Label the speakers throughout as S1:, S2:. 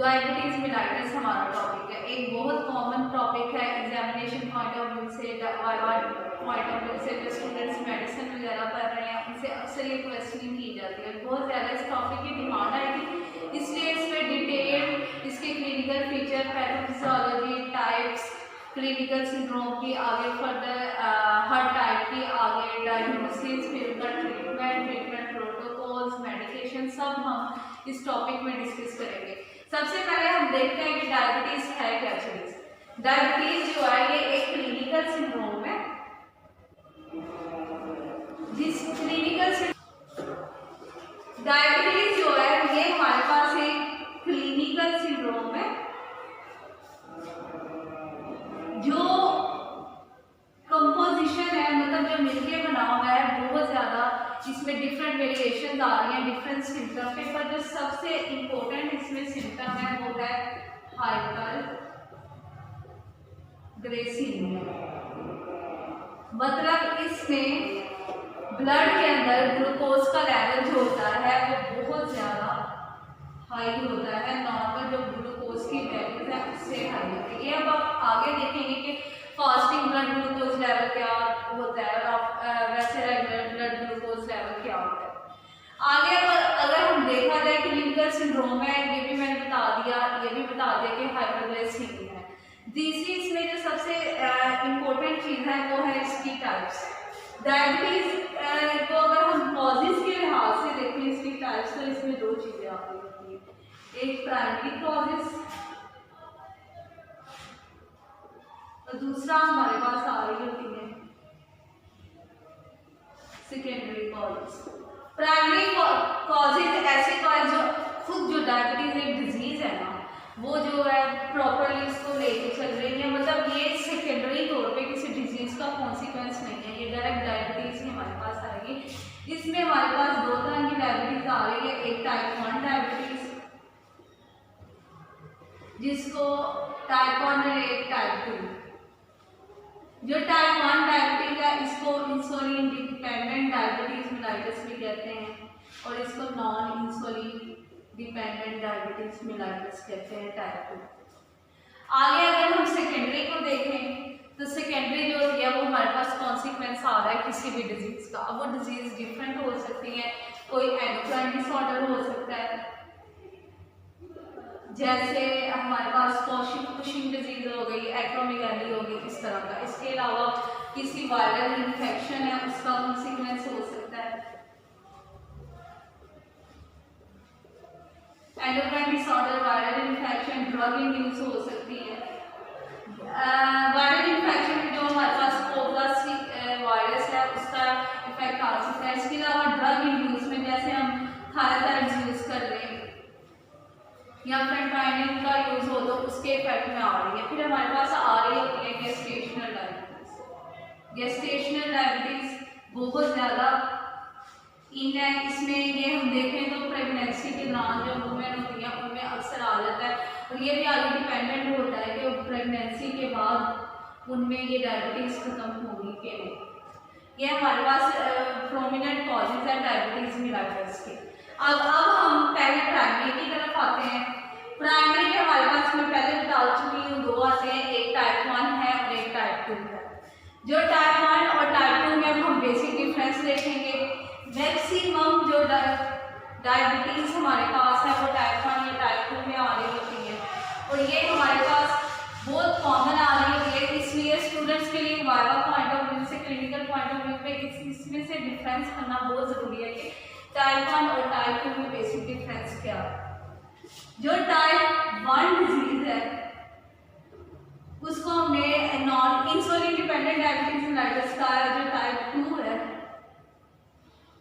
S1: Diabetes mellitus हमारा topic है, एक बहुत कॉमन टॉपिक है एग्जामिनेशन पॉइंट ऑफ व्यू से, पॉइंट ऑफ व्यू से। जो स्टूडेंट्स मेडिसिन वगैरह पढ़ रहे हैं उनसे अक्सर ये क्वेश्चनिंग की जाती है, बहुत ज़्यादा इस टॉपिक की डिमांड आएगी, इसलिए इसमें डिटेल इसके clinical feature, pathophysiology, types, clinical syndrome की आगे फर्दर हर टाइप की आगे डायग्नोसिस, फिर उनका ट्रीटमेंट प्रोटोकॉल्स, मेडिकेशन सब हम इस टॉपिक में डिस्कस करेंगे। सबसे पहले हम देखते हैं कि डायबिटीज है क्या चीज। डायबिटीज जो है ये एक क्लिनिकल सिंड्रोम है, जिस क्लिनिकल डायबिटीज जो है ये हमारे पास एक क्लिनिकल सिंड्रोम है जो कंपोजिशन है, मतलब जो मिलके बना हुआ है, बहुत ज्यादा इसमें डिफरेंट वेरिएशन आ रही हैं डिफरेंट सिम्टम पे, पर जो सबसे इम्पोर्टेंट इसमें सिम्टम है वो है हाइपरग्लाइसीमिया। मतलब इसमें ब्लड के अंदर ग्लूकोज का लेवल जो होता है वो बहुत ज्यादा हाई होता है, नॉर्मल जो ग्लूकोज की वैल्यू है उससे हाई होती है। ये अब आप आगे देखेंगे कि फास्टिंग ब्लड ग्लूकोज लेवल क्या होता है और वैसे रेगुलर ब्लड ग्लूकोज लेवल क्या होता है। आगे अगर हम देखा जाए क्लिनिकल सिंड्रोम है, ये भी मैंने बता दिया, ये भी बता दिया कि हाइपरग्लाइसीमिया है। डिजीज में जो सबसे इम्पोर्टेंट चीज़ है वो है इसकी टाइप्स। डायबिटीज को अगर हम कॉजेज के लिहाज से देखें इसकी टाइप्स, तो इसमें दो चीज़ें आती होती हैं, एक प्राइमरी कॉजेज और दूसरा हमारे पास आ रही होती है सेकेंडरी कॉजेज। प्राइमरी कॉजेज ऐसे कॉज जो खुद जो डायबिटीज एक डिजीज है ना, वो जो है प्रॉपरली इसको लेके चल रही है, मतलब ये सेकेंडरी तौर पे किसी डिजीज का कॉन्सिक्वेंस नहीं है, ये डायरेक्ट डायबिटीज ही हमारे पास आएगी। इसमें हमारे पास दो तरह की डायबिटीज आ रही है, एक टाइप 1 डायबिटीज जिसको टाइप 1 और एक टाइप 2। जो टाइप 1 डायबिटीज है इसको इंसुलिन डिपेंडेंट डायबिटीज मेलाइटिस भी कहते हैं और इसको non insulin dependent diabetes mellitus कहते हैं टाइप 2। आगे अगर हम सेकेंडरी को देखें तो सेकेंडरी जो होती है वो हमारे पास कॉन्सिक्वेंस आ रहा है किसी भी डिजीज का। अब वो डिजीज डिफरेंट हो सकती है, कोई एंडोक्राइन डिसऑर्डर हो सकता है, जैसे हमारे पास कुशिंग डिजीज हो गई, एक्रोमेगाली हो गई, इस तरह का। इसके अलावा किसी वायरल इन्फेक्शन है उसका कॉन्सिक्वेंस हो सकता है, endocrine disorder, viral infection, drug induce हो सकती है। वायरल इन्फेक्शन में जो हमारे पास कोवलास वायरस है उसका इफेक्ट आ सकता है। इसके अलावा ड्रग इंड्यूस में जैसे हम थायराइड यूज कर रहे हैं या फेंटाइनिल का यूज हो तो उसके इफेक्ट में आ रही है। फिर हमारे पास आ रही होती है गेस्टेशनल डायबिटीज। गेस्टेशनल डायबिटीज बहुत ज़्यादा इन है, इसमें ये हम देखें तो प्रेगनेंसी के दौरान जो वुमेन होती है उनमें अक्सर आ जाता है और ये भी आगे डिपेंडेंट होता है कि प्रेगनेंसी के बाद उनमें ये डायबिटीज़ खत्म होगी कि नहीं। ये हमारे पास प्रोमिनेंट कॉजेज है डायबिटीज़ मेलाइटिस के। अब हम पहले प्राइमरी की तरफ आते हैं। प्राइमरी में हमारे पास मैं पहले बता चुकी हूँ दो आते हैं, एक टाइप 1 है और एक टाइप 2 है। जो टाइप 1 और टाइप 2 में हम बेसिक डिफरेंस देखेंगे। मैक्सिमम जो डायबिटीज हमारे पास है वो टाइप 1 या टाइप 2 में आ रही होती है और ये हमारे पास बहुत कॉमन आ रही होती है, इसलिए स्टूडेंट्स के लिए वाइवा पॉइंट ऑफ व्यू से, क्लिनिकल पॉइंट ऑफ व्यू पे इसमें से डिफरेंस करना बहुत ज़रूरी है कि टाइप 1 और टाइप 2 में बेसिक डिफरेंस क्या है। जो टाइप 1 डिजीज है उसको हमने non insulin dependent diabetes mellitus का है, जो टाइप 2 है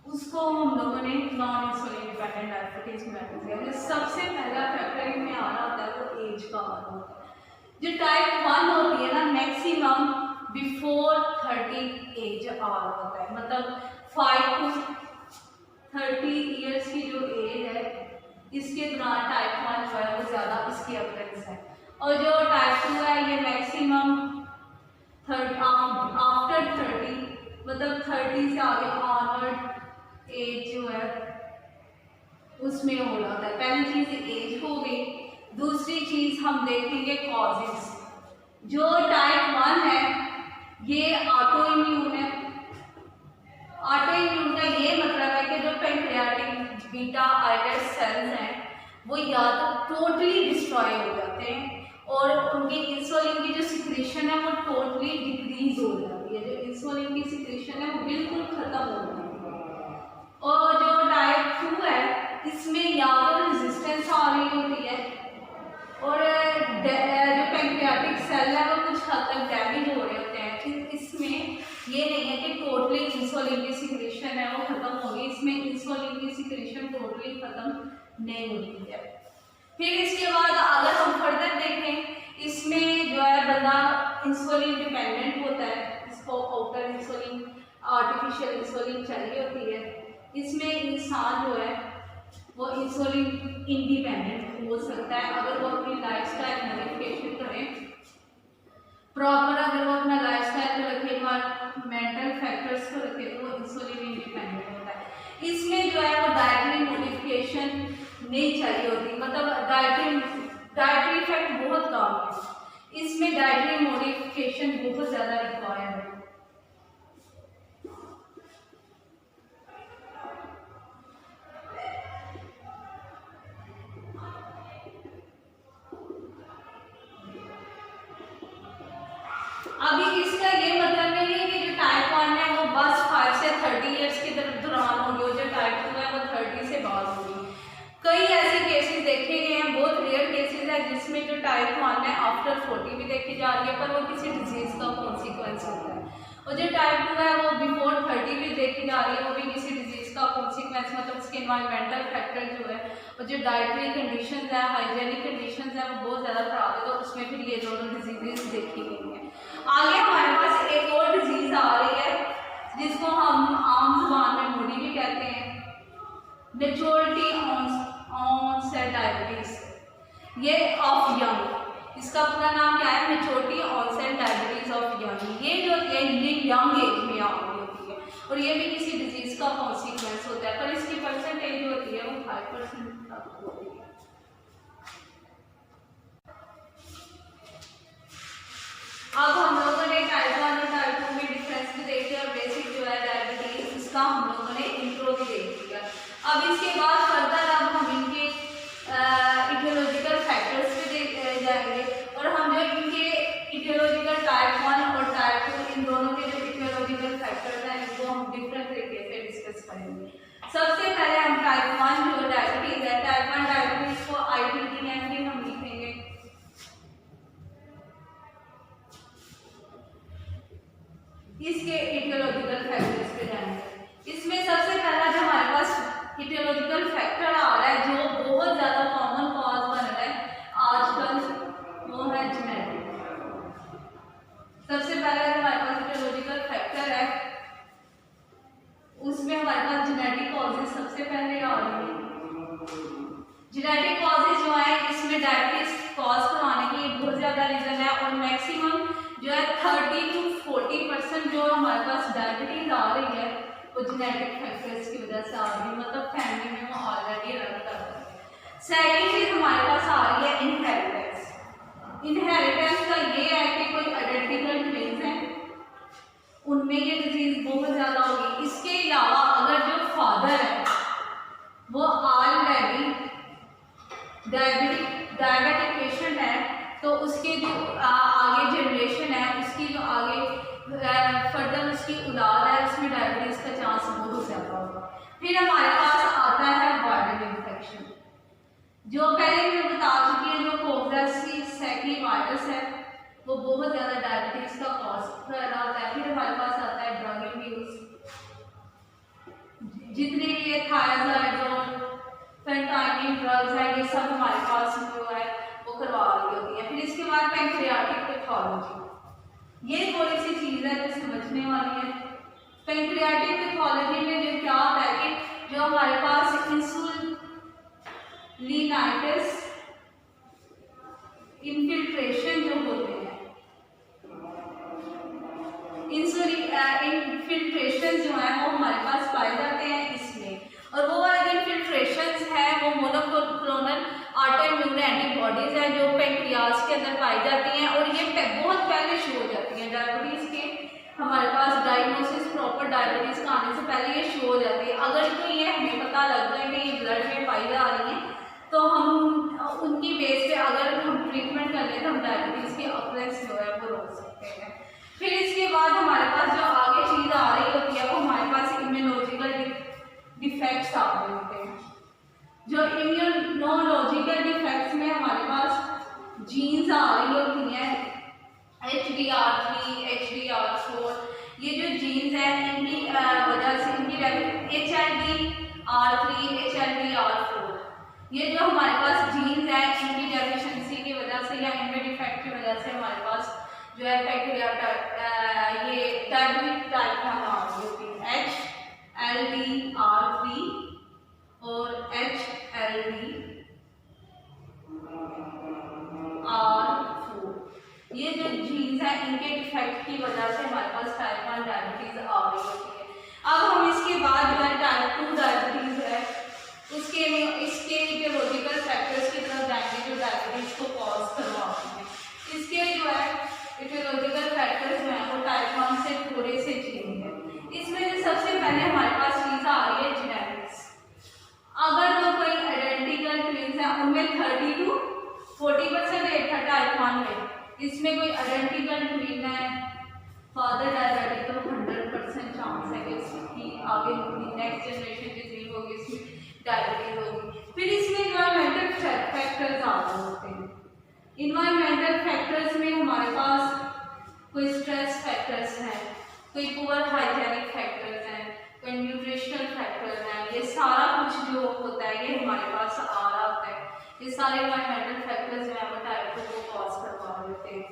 S1: उसको हम लोगों ने non insulin dependent diabetes mellitus है। जो सबसे पहला फैक्टर इनमें आ रहा होता है वो एज का आ रहा होता है। जो टाइप 1 होती है ना, मैक्सिमम बिफोर 30 एज आ रहा होता है, मतलब 5 to 30 ईयर्स की जो एज है इसके दौरान टाइप 1 जो है वो ज़्यादा इसकी अक्रेंस है। और जो टाइप 2 है ये मैक्सिमम आफ्टर 30, मतलब 30 से आगे ऑनवर्ड एज जो है उसमें हो जाता है। पहली चीज एज हो गई, दूसरी चीज हम देखेंगे कॉजेस। जो टाइप 1 है ये ऑटो इम्यून है। ऑटो इम्यून का ये मतलब है कि जो पैंक्रियाटिक बीटा आइलेट सेल्स हैं वो या तो टोटली डिस्ट्रॉय हो जाते हैं और उनकी इंसुलिन की जो सिक्रेशन है वो टोटली डिक्रीज हो जाती है। जो इंसुलिन की सिक्रेशन है वो बिल्कुल खत्म हो जाती है। और जो टाइप 2 है इसमें या तो रेजिस्टेंस आ रही होती है और जो पैंक्रियाटिक सेल है वो कुछ हद तक डैमेज हो रहे होते हैं। इसमें ये नहीं है कि टोटली इंसुलिन की सिक्रेशन है वो खत्म होगी, इसमें इंसुलिन की सिक्रेशन टोटली खत्म नहीं होती है। फिर इसके बाद अगर हम फर्दर देखें इसमें जो है बंदा इंसुलिन डिपेंडेंट होता है, इसको आउटर इंसुलिन आर्टिफिशियल इंसुलिन चाहिए होती है। इसमें इंसान जो है वो इंसुलिन इंडिपेंडेंट हो सकता है अगर वो अपनी लाइफस्टाइल मॉडिफिकेशन करें प्रॉपर, अगर वो अपना लाइफस्टाइल को रखे, मेंटल फैक्टर्स को रखे तो वो इंसुलिन इंडिपेंडेंट होता है। इसमें जो है वो डाइटरी मॉडिफिकेशन नहीं चाहिए होती, मतलब डाइटरी इफेक्ट बहुत कम है, इसमें डाइटरी मॉडिफिकेशन बहुत ज़्यादा रिक्वायर्ड है। अभी इसका ये मतलब नहीं है कि जो टाइप 1 है वो बस 5 से 30 इयर्स के दौरान होगी और जो टाइप 2 है वो 30 से बाद होगी। कई ऐसे केसेस देखे गए हैं, बहुत रेयर केसेस है जिसमें जो टाइप 1 है आफ्टर 40 भी देखी जा रही है पर वो किसी डिजीज का कॉन्सिक्वेंस होता है, और जो टाइप 2 है वो बिफोर 30 भी देखी जा रही है वो भी किसी डिजीज का कॉन्सिक्वेंस, मतलब उसके एनवायरमेंटल फैक्टर जो है और जो डाइटरी कंडीशन है, हाइजेनिक कंडीशन है वो बहुत ज़्यादा खराब है, तो उसमें फिर ये दोनों डिजीजेस देखी गई हैं। आगे हमारे पास एक और डिजीज आ रही है जिसको हम आम जुबान में मूडी भी कहते हैं, मेच्योरिटी ऑनसेट डायबिटीज, ये ऑफ यंग। इसका पूरा नाम क्या है? Maturity onset diabetes of young. ये जो है ये यंग एज में आ रही होती है और ये भी किसी डिजीज का कॉन्सिक्वेंस होता है, पर इसकी परसेंटेज जो होती है वो 5% तक होती है। अब हम लोगों ने टाइप 1 और टाइप 2 में डिफरेंस भी देख लिया और बेसिक जो है डायबिटीज इसका हम लोगों ने इंट्रो भी देख लिया। अब इसके बाद फर्दर अब हम इनके इटियोलॉजिकल फैक्टर्स पे जाएंगे और हम जो इनके इटियोलॉजिकल टाइप 1 और टाइप 2 इन दोनों के जो इटियोलॉजिकल फैक्टर्स हैं इनको हम डिफरेंट तरीके से डिस्कस करेंगे। सबसे पहले हम टाइप 1 जो डायबिटीज है, टाइप 1 डायबिटीज को ITDND हम लिखेंगे। इसके इटियोलॉजिकल फैक्टर्स पे जाएंगे। इसमें सबसे पहला जो हमारे पास इटियोलॉजिकल फैक्टर आ रहा है जो बहुत ज्यादा कॉमन कॉज बन रहा है आजकल, वो है जेनेटिक। सबसे पहला जो हमारे पास इटियोलॉजिकल फैक्टर है उसमें हमारे पास जेनेटिक कॉजेज सबसे पहले आ रही है। जेनेटिक कॉजेज जो है इसमें डायबिटीज कॉज करवाने की बहुत ज्यादा रीजन है और मैक्सिमम जो है 30 to 40% जो हमारे पास डायबिटीज आ रही है वो जेनेटिक फैक्टर्स की वजह से आ रही है, मतलब फैमिली में वो ऑलरेडी रन करते हैं। सेकेंड चीज हमारे पास आ रही है इनहेरिटेंस। इनहेरिटेंस का ये है कि कोई आइडेंटिकल ट्विन्स हैं उनमें ये डिजीज बहुत ज्यादा होगी। इसके अलावा अगर जो फादर है वो ऑलरेडी डायबिटिक पेशेंट है तो उसके जो आगे जनरेशन है उसकी जो आगे फर्दर उसकी औलाद है उसमें डायबिटीज का चांस बहुत ज्यादा होगा। फिर हमारे पास आता है वायरल इन्फेक्शन, जो पहले मैं बता चुकी है जो कोक्साकी वायरस है वो बहुत ज्यादा डायबिटीज का कॉज कर रहा होता है। फिर हमारे पास आता है ड्रग अब्यूज, जितने भी ये थायराइड फेंटाइनिल ड्रग्स है ये सब हमारे पास जो है वो करवा रही होती है। फिर इसके बाद पैंक्रियाटिक पैथोलॉजी, ये थोड़ी सी चीज है जो समझने वाली है। पैंक्रियाटिक पैथोलॉजी में जो क्या होता है कि जो हमारे पास इंसुलिनाइटिस इन्फिल्ट्रेशन जो होते हैं, इंसुलिन इन्फिल्ट्रेशन जो है वो हमारे पास पाए जाते हैं इसमें, और वो वाले जो इन्फिल्ट्रेशंस है वो मोनोक्लोनल ऑटोइम्यून एंटीबॉडी एंटीबॉडीज हैं जो पैंक्रियाज के अंदर पाई जाती हैं और ये बहुत पहले शो हो जाती हैं डायबिटीज़ के। हमारे पास डायग्नोसिस प्रॉपर डायबिटीज़ का आने से पहले ये शो हो जाती है। अगर तो ये हमें पता लगता है कि ये ब्लड में पाई जा रही है तो हम उनकी बेस पे अगर हम ट्रीटमेंट कर लें तो हम डायबिटीज़ की अक्रेंस जो है वो रोक सकते हैं। फिर इसके बाद हमारे पास जो आगे चीज़ आ रही होती है वो हमारे पास इम्यूनोलॉजिकल डिफेक्ट्स आ रहे होते हैं। जो इम्यूनोलॉजिकल डिफेक्ट्स में हमारे पास जीन्स आ रही होती हैं HDR3, HDR4, ये जो जीन्स हैं इनकी वजह से इनकी HLD-R3, HLD-R4, ये जो हमारे पास जीन्स हैं इनकी डेफिशिएंसी की वजह से या इनमें डिफेक्ट की वजह से हमारे पास जो है बैक्टीरिया ये डायबिटिक टाइप में आ रही होती है HLD-R3 और HLD-R4। ये जो जीन्स है इनके डिफेक्ट की वजह से हमारे पास टाइप 1 डायबिटीज आ रही होती है। अब हम इसके बाद जो है टाइप 2 डायबिटीज है उसके इसके इटियोलॉजिकल फैक्टर्स की तरफ जाएंगे जो डायबिटीज को कॉज करवाते हैं। इसके जो है इटियोलॉजिकल फैक्टर्स जो है वो टाइप 1 से थोड़े से चेंज है। इसमें जो सबसे पहले हमारे पास चीज आ रही है जेनेटिक्स। अगर वो कोई आइडेंटिकल ट्विंस है उनमें 30 to 40% रेट है टाइप 1 में, इसमें कोई आइडेंटिकल ट्विन है फादर डायबिटिक तो 100% चांस है कि उसकी आगे नेक्स्ट जनरेशन जितनी होगी इसमें डायबिटीज होगी। फिर इसमें इन्वायरमेंटल फैक्टर्स आते होते हैं। इन्वायरमेंटल फैक्टर्स में हमारे पास कोई स्ट्रेस फैक्टर्स हैं, कोई पुअर हाइजेनिक फैक्टर्स हैं, कोई न्यूट्रिशनल फैक्टर्स हैं। ये सारा कुछ जो होता है ये हमारे पास आ रहा होता है। ये सारे इन्वायरमेंटल फैक्टर्स जो है वो टाइप 2 को कॉज करवा देते हैं।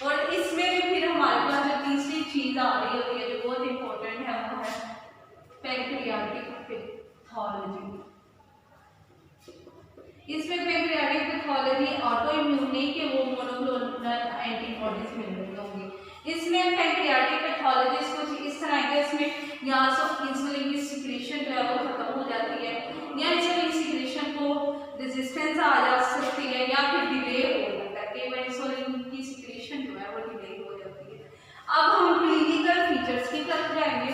S1: और इसमें भी फिर हमारे पास जो तीसरी चीज़ आ रही होती है जो बहुत इंपॉर्टेंट है वो है पैंक्रियाटिक पैथोलॉजी। इसमें पैंक्रियाटिक पैथोलॉजी ऑटो इम्यून नहीं कि वो मोनोक्लोनल एंटीबॉडीज मिल रही होंगी। इसमें पैंक्रियाटिक पैथोलॉजी कुछ इस तरह के इसमें या तो इंसुलिन की सिक्रीशन जो है वो खत्म हो जाती है या इंसुलिन सिक्रीशन को रेजिस्टेंस आ जा सकती है या फिर डिले हो जाता है। कई बार इंसुलिन की सिक्रीशन जो है वो डिले हो जाती है। अब हम क्लिनिकल फीचर्स की तरफ जाएंगे।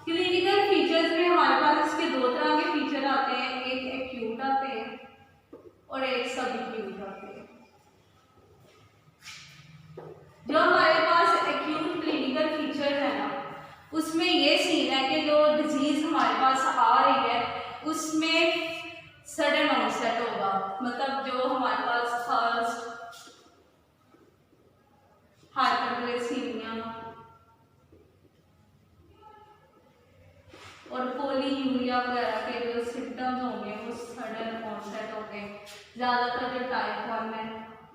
S1: क्लिनिकल फीचर्स में हमारे पास इसके दो तरह के फीचर आते हैं, एक एक्यूट आते हैं और एक सब एक्यूट आते हैं। जो हमारे पास एक्यूट क्लिनिकल फीचर्स है ना उसमें ये सीन है कि जो डिजीज हमारे पास आ रही है उसमें सडन ऑनसेट होगा। मतलब जो हमारे पास फर्स्ट हाइपरग्लाइसीमिया और पोलीयूरिया वगैरह के जो सिम्टम्स होंगे वो सडन ऑनसेट होंगे। ज़्यादातर जो टाइप 1 है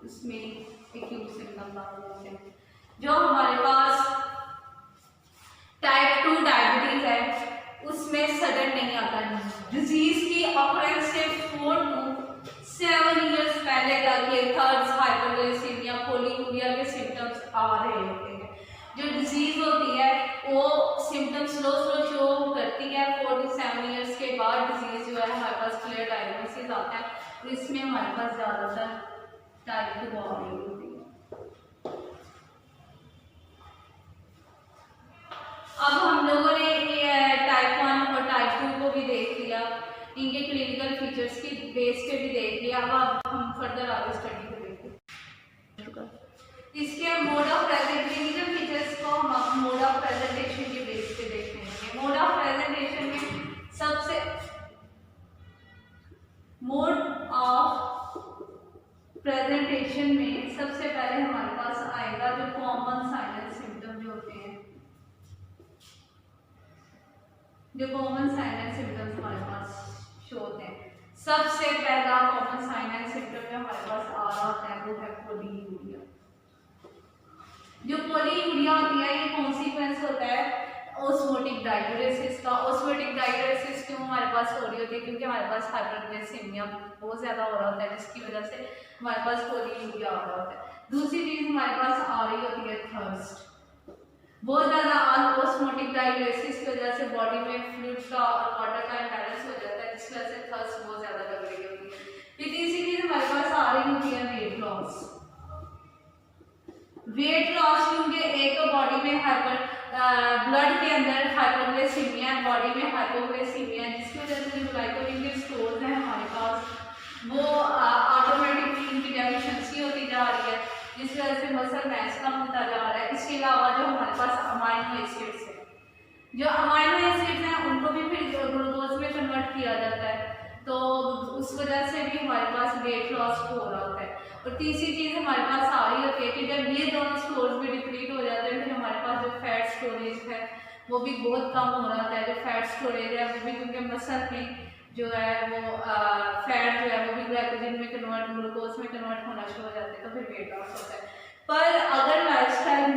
S1: उसमें एक्यूट सिम्टम्स आते हैं। जो हमारे पास टाइप 2 डायबिटीज है उसमें सडन नहीं आता। डिजीज की ऑकरेंस से 4 to 7 इयर्स पहले तक ये थर्ड हाइपरग्लाइसीमिया पोलीयूरिया के सिम्टम्स आ रहे होते हैं। जो डिजीज होती है वो सिम्टम्स स्लो शो करती है। 4 to 7 इयर्स के बाद डिजीज जो है हमारे पास क्लियर डायग्नोसिस आता है और इसमें हमारे पास ज़्यादातर टाइप 2 आ रही होती है। अब हम लोगों ने टाइप 1 और टाइप 2 को भी देख लिया, इनके क्लिनिकल फीचर्स की बेस पे भी देख लिया। अब हम फर्दर आगे स्टडी को देखते हैं। इसके mode of present clinical features को हम मोड ऑफ प्रेजेंटेशन के बेस पे देखेंगे। मोड ऑफ प्रेजेंटेशन में सबसे पहले हमारे पास आएगा जो कॉमन साइनल सिम्टम जो होते हैं। जो कॉमन साइनल सिम्टम्स हमारे पास शो होते हैं, सबसे पहला कॉमन साइनल सिम्टम जो हमारे पास आ रहा होता है वो है पोलीयूरिया। जो पोलीयूरिया होती है ये कॉन्सिक्वेंस होता है ऑस्मोटिक डाययूरेसिस का। ऑस्मोटिक डाययूरेसिस क्यों हमारे पास हो रही होती है? क्योंकि हमारे पास हाइपरग्लाइसेमिया बहुत ज़्यादा हो रहा होता है जिसकी वजह से हमारे पास पोलीयूरिया आ रहा होता है। दूसरी चीज़ हमारे पास आ रही होती है थर्स्ट। बहुत ज़्यादा ऑस्मोटिक डाययूरेसिस की वजह से बॉडी में फ्लूइड का और वाटर का इम्बैलेंस हो जाता है जिसकी वजह से थर्स्ट बहुत ज़्यादा लग रही होती है। फिर तीसरी चीज़ हमारे पास आ रही होती है वेट लॉस क्योंकि एक बॉडी में हाइपर ब्लड के अंदर हाइपोग्लाइसीमिया, बॉडी में हाइपोग्लाइसीमिया, जिसकी वजह से जो ग्लाइकोजन के स्टोर्स हैं हमारे पास वो ऑटोमेटिकली उनकी डेफिशिएंसी होती जा रही है, जिसकी वजह से मसल मास कम होता जा रहा है। इसके अलावा जो हमारे पास अमाइनो एसिड्स हैं, जो अमाइनो एसिड्स हैं उनको भी फिर ग्लूकोज में कन्वर्ट किया जाता है, तो उस वजह से भी हमारे पास वेट लॉस हो रहा होता है। और तीसरी चीज़ हमारे पास आ रही होती है कि जब ये दोनों स्टोर्स भी डिप्लीट हो जाते हैं, फिर हमारे पास जो फैट स्टोरेज है वो भी बहुत कम हो रहा है। जो फैट स्टोरेज है वो भी क्योंकि मसल में जो है वो फैट जो है वो भी ग्लाइकोजन में कन्वर्ट, ग्लूकोज में कन्वर्ट होना शुरू हो जाते हैं, तो फिर वेट लॉस होता है। पर अगर लाइफस्टाइल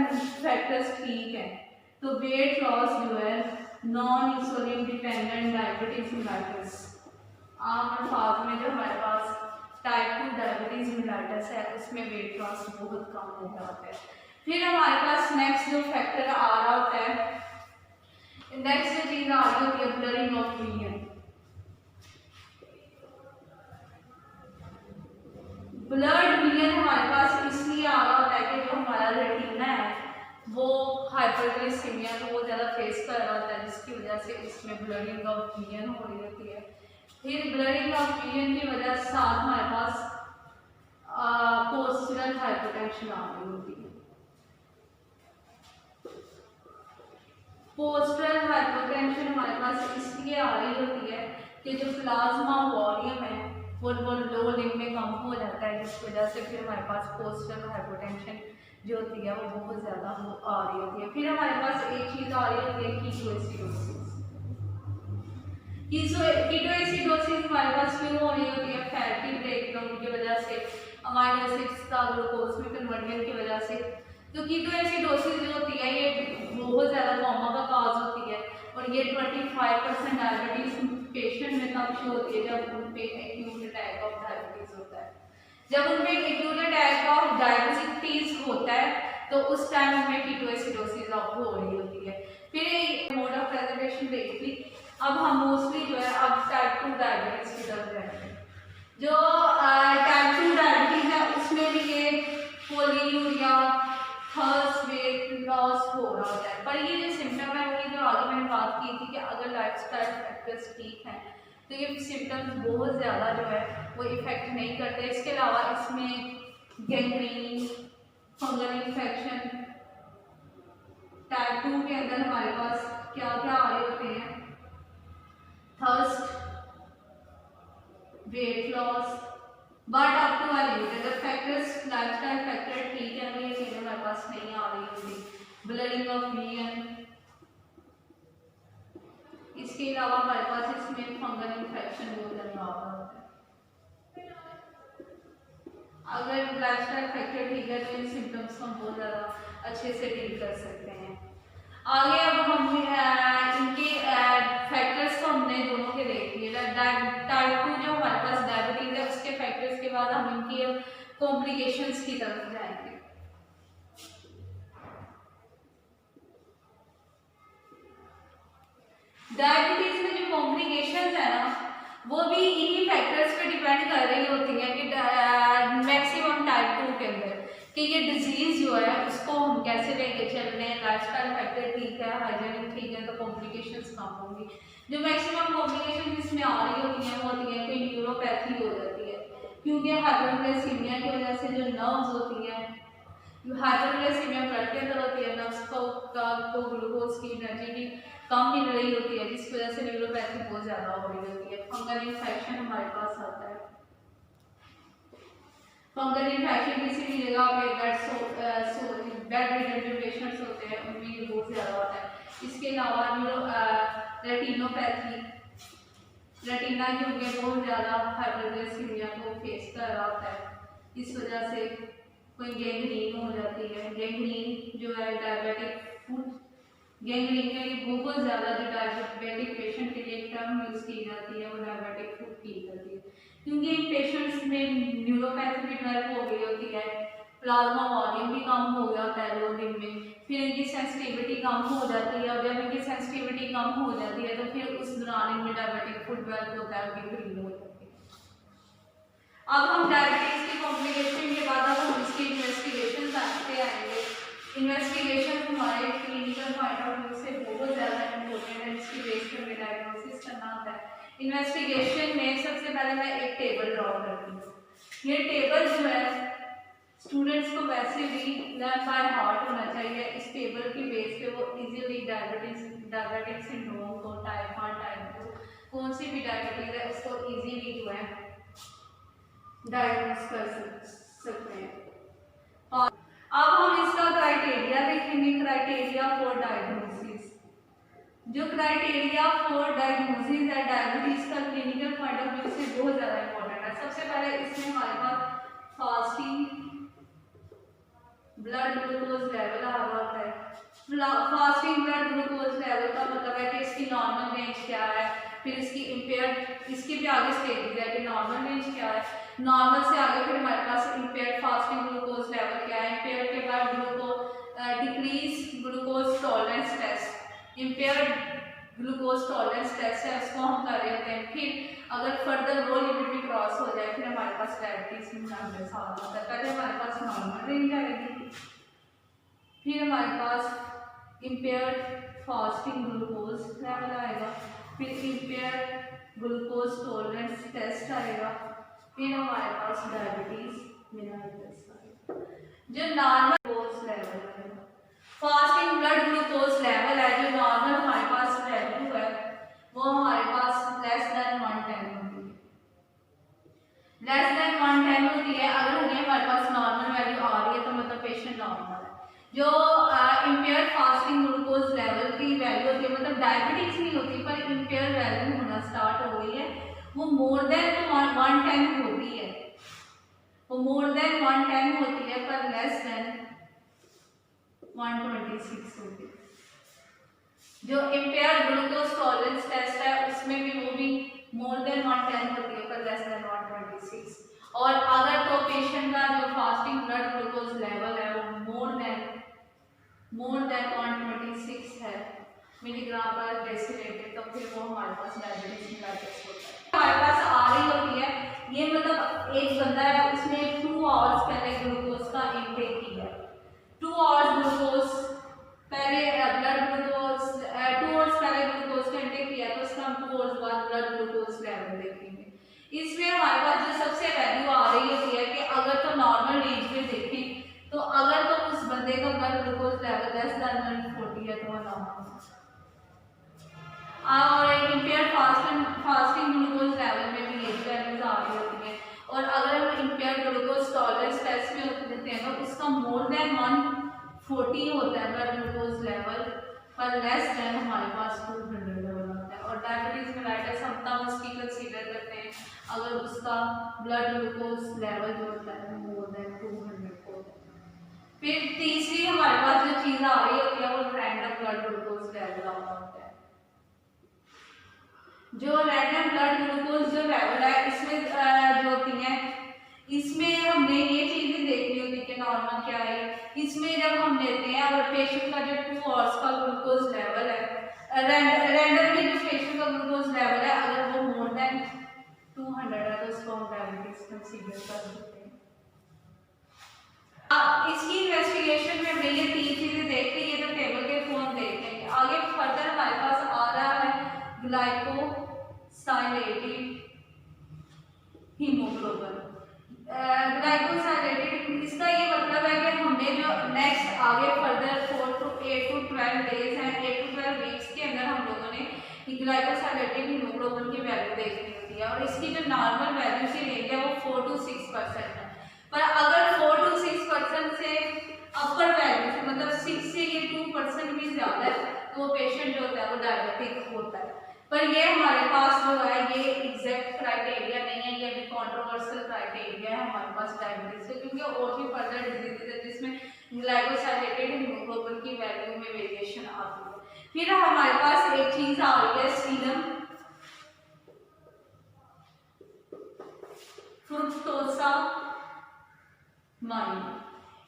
S1: फैक्टर्स ठीक हैं तो वेट लॉस जो है non insulin dependent diabetes mellitus, आम अल्फाज में जो हमारे पास टाइप 2 डायबिटीज मेलाइटस है उसमें वेट लॉस बहुत कम हो जाता है। फिर हमारे पास नेक्स्ट जो फैक्टर आ रहा होता है, नेक्स्ट जो चीज़ आ रही होती है blurring of vision. Blood vision हमारे पास इसलिए आ रहा होता है कि जो हमारा रेटिना है वो हाइपरग्लाइसीमिया को बहुत ज़्यादा फेस कर रहा होता है, जिसकी वजह से इसमें ब्लरिंग ऑफ विजन हो रही होती है। फिर ब्लरिंग ऑफ विजन की वजह से साथ हमारे पास पोस्टरल हाइपरटेंशन आ रही होती है। पोस्टरल हाइपरटेंशन हमारे पास इसलिए आ रही होती है कि जो प्लाज्मा वॉल्यूम है वो लो लिम में कम हो जाता है, जिस वजह से फिर हमारे पास पोस्टरल हाइपरटेंशन जो होती है वो बहुत ज़्यादा आ रही होती है। फिर हमारे पास एक चीज़ आ रही होती है कीटोएसिडोसिस। कीटोएसिडोसिस हमारे पास क्यों हो रही होती है? फैटी ब्रेकडाउन की वजह से, अमाइनो एसिड्स का ग्लूकोज में कन्वर्जन की वजह से। तो कीटोएसिडोसिस जो होती है ये बहुत ज़्यादा कोमा का काज होती है, और ये 25% डायबिटीज पेशेंट में तब शुरू होती है जब उन पे एक्यूट अटैक ऑफ डायबिटीज होता है। जब उनमें एक्यूट अटैक ऑफ डायबिटीज होता है तो उस टाइम उनमें कीटोएसिडोसिस हो रही होती है। फिर मोड ऑफ प्रेजर्वेशन देख ली। अब हम मोस्टली जो है अब टाइप 2 डायबिटीज की तरफ जाएंगे। जो टाइप 2 डायबिटीज है उसमें भी ये पोलीयूरिया, थर्स्ट, वेट लॉस हो रहा होता है। पर ये जो सिम्टम है वही जो आगे मैंने बात की थी कि अगर लाइफस्टाइल फैक्टर्स ठीक हैं तो ये सिम्टम्स बहुत ज़्यादा जो है वो इफेक्ट नहीं करते। इसके अलावा इसमें गैंग्रीन, फंगल इन्फेक्शन, टाइप 2 के अंदर हमारे पास क्या क्या आ रहे होते हैं? Thirst, weight loss, but up to a limit. अगर फैक्टर्स लाइफस्टाइल फैक्टर ठीक है तो ये चीज़ें हमारे पास नहीं आ रही होती। ब्लडिंग ऑफ विजन, इसके अलावा हमारे पास इसमें फंगल इन्फेक्शन बहुत ज़्यादा आ रहा होता है। अगर लाइफस्टाइल फैक्टर ठीक है तो इन सिम्टम्स को हम बहुत ज़्यादा अच्छे से डील कर सकते हैं। आगे अब हम इनके फैक्टर्स को हमने दोनों के देख लिए। टाइप 2 जो हमारे पास डायबिटीज है उसके फैक्टर्स के बाद हम इनकी कॉम्प्लिकेशंस की तरफ जाएंगे। डायबिटीज में जो कॉम्प्लिकेशंस है ना वो भी इन्हीं फैक्टर्स पे डिपेंड कर रही होती है कि मैक्सिमम टाइप 2 के अंदर कि ये डिजीज जो है उसको हम कैसे लेके चल रहे हैं। लाइफस्टाइल फैक्टर ठीक है, हाइजीनिक ठीक है तो कॉम्प्लिकेशंस कम होंगी। जो मैक्सिमम कॉम्प्लिकेशन इसमें आ रही होती हैं वो होती है कोई न्यूरोपैथी हो जाती है, क्योंकि हाइपरग्लाइसीमिया की वजह से जो नर्व्स होती हैं, हाइपरग्लाइसीमिया ब्लड के अंदर होती है, नर्व्स को ग्लूकोज की एनर्जी की कम मिल रही होती है, जिसकी वजह से न्यूरोपैथी बहुत ज़्यादा हो रही होती है। फंगल इन्फेक्शन हमारे पास आता है। फंगल इन्फेक्शन किसी भी जगह पे बेड रिडन जो पेशेंट्स होते हैं उनमें ये बहुत ज़्यादा होता है। इसके अलावा रेटिनोपैथी, रेटिना जो है बहुत ज़्यादा हाइपरग्लाइसीमिया को फेस कर रहा होता है, इस वजह से कोई गैंग्रीन हो जाती है। गैंग्रीन जो है डायबिटिक फुट, गैंग्रीन के लिए बहुत ज़्यादा जो डायबिटिक पेशेंट के लिए टर्म यूज़ की जाती है वो डायबिटिक फुट की जाती है, क्योंकि इन पेशेंट्स में न्यूरोपैथी भी डेवलप हो गई होती है, प्लाज्मा वॉल्यूम भी कम हो गया होता है लो दिन में, फिर इनकी सेंसिटिविटी कम हो जाती है। और जब इनकी सेंसिटिविटी कम हो जाती है तो फिर उस दौरान इनमें डायबिटिक फुट डेवलप होता है, गैंग्रीन हो जाती है। अब हम डायबिटीज की कॉम्प्लिकेशन के बाद अब हम इसकी इन्वेस्टिगेशन पे आएंगे। इन्वेस्टिगेशन हमारे क्लिनिकल पॉइंट ऑफ व्यू से बहुत ज़्यादा इम्पोर्टेंट है, इसकी बेस पर हमें डायग्नोसिस करना होता है। इन्वेस्टिगेशन में सबसे पहले मैं एक टेबल ड्रॉ करती हूँ। ये टेबल जो है स्टूडेंट्स को वैसे भी लर्न बाय हार्ट होना चाहिए। इस टेबल की बेस पे वो इजीली डायबिटिक सिंड्रोम को, टाइप 1 टाइप 2 कौन सी भी डायबिटीज है उसको इजीली जो है डायग्नोस कर सकते हैं। और अब हम इसका क्राइटेरिया देखेंगे, क्राइटेरिया फॉर डायग्नोसिस। जो क्राइटेरिया फॉर डायग्नोसिस है डायबिटीज का क्लिनिकल पॉइंट ऑफ व्यू से बहुत ज़्यादा इंपॉर्टेंट है। सबसे पहले इसमें हमारे पास फास्टिंग ब्लड ग्लूकोज लेवल आ रहा है। फास्टिंग ब्लड ग्लूकोज लेवल का मतलब है कि इसकी नॉर्मल रेंज क्या है, फिर इसकी इम्पेयर्ड, इसके भी आगे स्टेजेस है कि नॉर्मल रेंज क्या है, नॉर्मल से आगे फिर हमारे पास इम्पेयर्ड फास्टिंग ग्लूकोज लेवल क्या है, इम्पेयर्ड के बाद decrease glucose tolerance test, impaired glucose tolerance test है उसको हम कर रहे होते हैं। फिर अगर फर्दर वो लिमिट भी क्रॉस हो जाए फिर हमारे पास डायबिटीज में जानने साल होता है। पहले हमारे पास नॉर्मल रेंज आएगी, फिर हमारे पास इम्पेयर्ड फास्टिंग ग्लूकोज लेवल आएगा, फिर इम्पेयर्ड ग्लूकोज टॉलरेंस टेस्ट आएगा, फिर हमारे पास डायबिटीज मेलाइटिस आएगा। जो नॉर्मल ग्लूकोज लेवल है, फास्टिंग ब्लड ग्लूकोज लेवल है, जो नॉर्मल हमारे पास वैल्यू है वो हमारे पास लेस देन 110 होती है, लेस देन 110 होती है। अगर ये हमारे पास नॉर्मल वैल्यू आ रही है तो मतलब पेशेंट नॉर्मल है। जो इम्पेयर्ड फास्टिंग ग्लूकोज लेवल की वैल्यू होती है, मतलब डायबिटीज नहीं होती पर इम्पेयर्ड वैल्यू होना स्टार्ट हो गई है, वो मोर देन 110 होती है, वो मोर देन 110 होती है पर लेस देन 126 होती है। जो इम्पेयर्ड ग्लूकोज टॉलरेंस टेस्ट है उसमें भी वो भी मोर देन 110 होती है पर लेस देन 126। और अगर तो पेशेंट का जो फास्टिंग ब्लड ग्लूकोज लेवल है वो मोर देन 126 है मिलीग्राम पर डेसिलिटर, तो फिर वो हमारे पास डायबिटीज मेलाइटिस होता है। हमारे पास आ रही होती है, ये मतलब एक बंदा है उसने 2 आवर्स पहले ग्लूकोज का इनटेक किया, 2 आवर्स ग्लूकोज पहले ब्लड ग्लूकोज 2 आवर्स पहले ग्लूकोज का इनटेक किया तो उसका हम 2 आवर्स बाद ब्लड ग्लूकोज लेवल देखेंगे। इसमें हमारे पास जो सबसे वैल्यू आ रही होती है कि अगर तो नॉर्मल रेंज में देखें तो अगर तो उस बंदे का blood glucose level less than 140 है तो वो नॉर्मल है। और इम्पेयर्ड फास्टिंग ग्लूकोज लेवल में भी यही वैल्यूज आ रही होती है। और अगर हम इम्पेयर्ड ग्लूकोज टॉलरेंस टेस्ट में देते हैं तो उसका मोर देन 140 होता है ब्लड ग्लूकोज लेवल पर लेस देन हमारे पास 200 लेवल होता है। और डायबिटीज मेलाइटिस हम तब उसकी कंसीडर करते हैं अगर उसका ब्लड ग्लूकोज लेवल जो होता है मोर देन 200 होता है। फिर तीसरी हमारे पास जो चीज आ रही होती है वो रैंडम ब्लड ग्लूकोज लेवल आ रहा होता है। जो रैंडम ब्लड ग्लूकोज जो लेवल है इसमें जो होती है इसमें हमने ये चीज भी देखनी होती है कि नॉर्मल क्या है। इसमें जब हम लेते हैं अगर पेशेंट का जो 2 आवर्स का ग्लूकोज लेवल है रैंडमली जो पेशेंट का ग्लूकोज लेवल है अगर वो मोर देन 200 है तो उसको हम डायबिटीज कंसीडर कर सकते हैं। इसकी इन्वेस्टिगेशन में हमने ये 3 चीजें देख ली, ये तो टेबल के फॉर्म देख लेंगे। आगे फर्दर हमारे पास आ रहा है ग्लाइकोसाइलेटेड हीमोग्लोबिन। ग्लाइकोसाइलेटेड इसका ये मतलब है कि हमने जो नेक्स्ट आगे फर्दर 4 to 8 to 12 डेज हैं, 8 to 12 वीक्स के अंदर हम लोगों ने ग्लाइकोसाइलेटेड हीमोग्लोबिन की वैल्यू देखनी होती है। और इसकी जो नॉर्मल वैल्यू की रेंज है वो 4 to 6% है, पर अगर 4 to 6% से अपर वैल्यू से मतलब 6 से ये 2% भी ज्यादा है तो वो पेशेंट जो होता है वो डायबिटिक होता है। पर ये हमारे पास जो है ये एग्जैक्ट क्राइटेरिया नहीं है, ये भी कंट्रोवर्शियल क्राइटेरिया है हमारे पास डायबिटीज से, क्योंकि और भी फर्दर डिजीजेज है जिसमें ग्लाइकोसाइलेटेड हीमोग्लोबिन की वैल्यू में वेरिएशन आती है। फिर हमारे पास एक चीज आ रही है सीरम फ्रुक्टोसामाइन।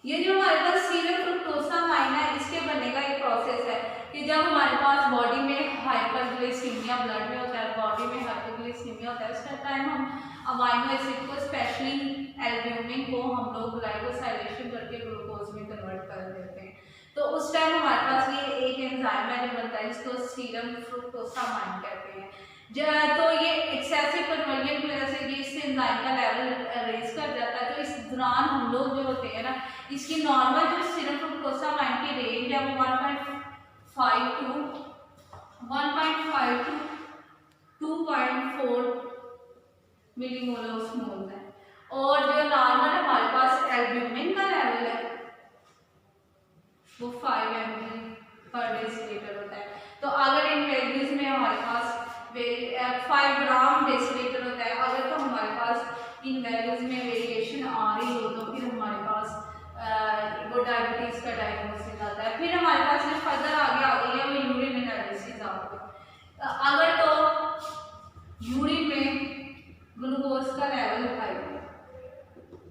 S1: ये जो हमारे पास सीरम फ्रुक्टोसामाइन है इसके बनने का एक प्रोसेस है कि जब हमारे पास बॉडी में हाइपरग्लाइसीमिया ब्लड में होता है, बॉडी में हाइपरग्लाइसीमिया होता है उस टाइम हम अमाइनो एसिड को स्पेशली एल्ब्यूमिन को हम लोग ग्लाइकोसाइलेशन करके ग्लूकोज में कन्वर्ट कर देते हैं। तो उस टाइम हमारे पास ये एक एंजाइम है जो बनता है जिसको सीरम फ्रुक्टोसामाइन कहते हैं। तो ये एक्सेसिव कन्वर्जन की वजह से ये इससे एंजाइम का लेवल रेज कर जाता है। तो इस दौरान हम लोग जो होते हैं ना, इसकी नॉर्मल जो सीरम फ्रुक्टोसामाइन की रेंज है वो 1.5 टू 2.4 मिलीमोलर ऑस्मोल है। और जो नॉर्मल हमारे पास एल्ब्यूमिन का लेवल है वो 5 mg पर डेसीलीटर होता है। तो अगर इन वैल्यूज में हमारे पास 5 ग्राम डेसीलीटर होता है, अगर तो हमारे पास इन वैल्यूज में वेरिएशन आ रही हो तो फिर हमारे पास वो डायबिटीज का डायग्नोसिस आता है। फिर हमारे पास जो फर्दर आगे आ गई है वो यूरिन एनालिसिस आ गई। अगर तो यूरिन में ग्लूकोज का लेवल हाई है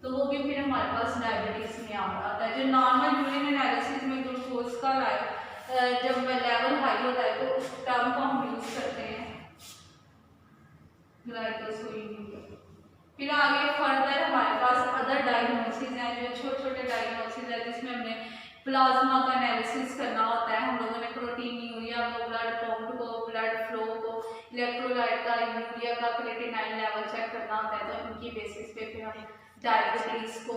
S1: तो वो भी फिर हमारे पास डायबिटीज में आ जाता है। जो नॉर्मल यूरिन एनालिसिस में ग्लूकोज का जब लेवल हाई होता है तो उस टर्म को हम यूज करते हैं ग्लाइकोसोलीन। फिर आगे फर्दर हमारे पास अदर डायग्नोसिस हैं, जो छोटे छोटे डायग्नोसिस है जिसमें हमने प्लाज्मा का एनालिसिस करना होता है। हम लोगों ने प्रोटीन यूरिया को, ब्लड काउंट को, ब्लड फ्लो को, इलेक्ट्रोलाइट का, यूरिया का, क्रिएटिनाइन लेवल चेक करना होता है। तो इनकी बेसिस पे फिर हम डायबिटीज को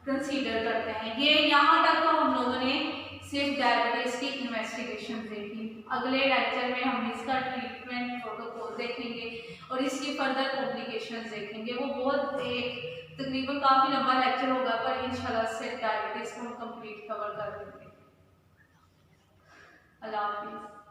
S1: कंसीडर करते हैं। ये यहाँ तक तो हम लोगों ने सिर्फ डायबिटीज की इन्वेस्टिगेशन देखी। अगले लेक्चर में हम इसका ट्रीटमेंट प्रोटोकॉल देखेंगे और इसकी फर्दर कॉम्प्लिकेशंस देखेंगे। वो बहुत एक तकरीबन काफ़ी लंबा लेक्चर होगा, पर इंशाल्लाह से डायबिटीज को हम कंप्लीट कवर कर देंगे। अल्लाह हाफिज़।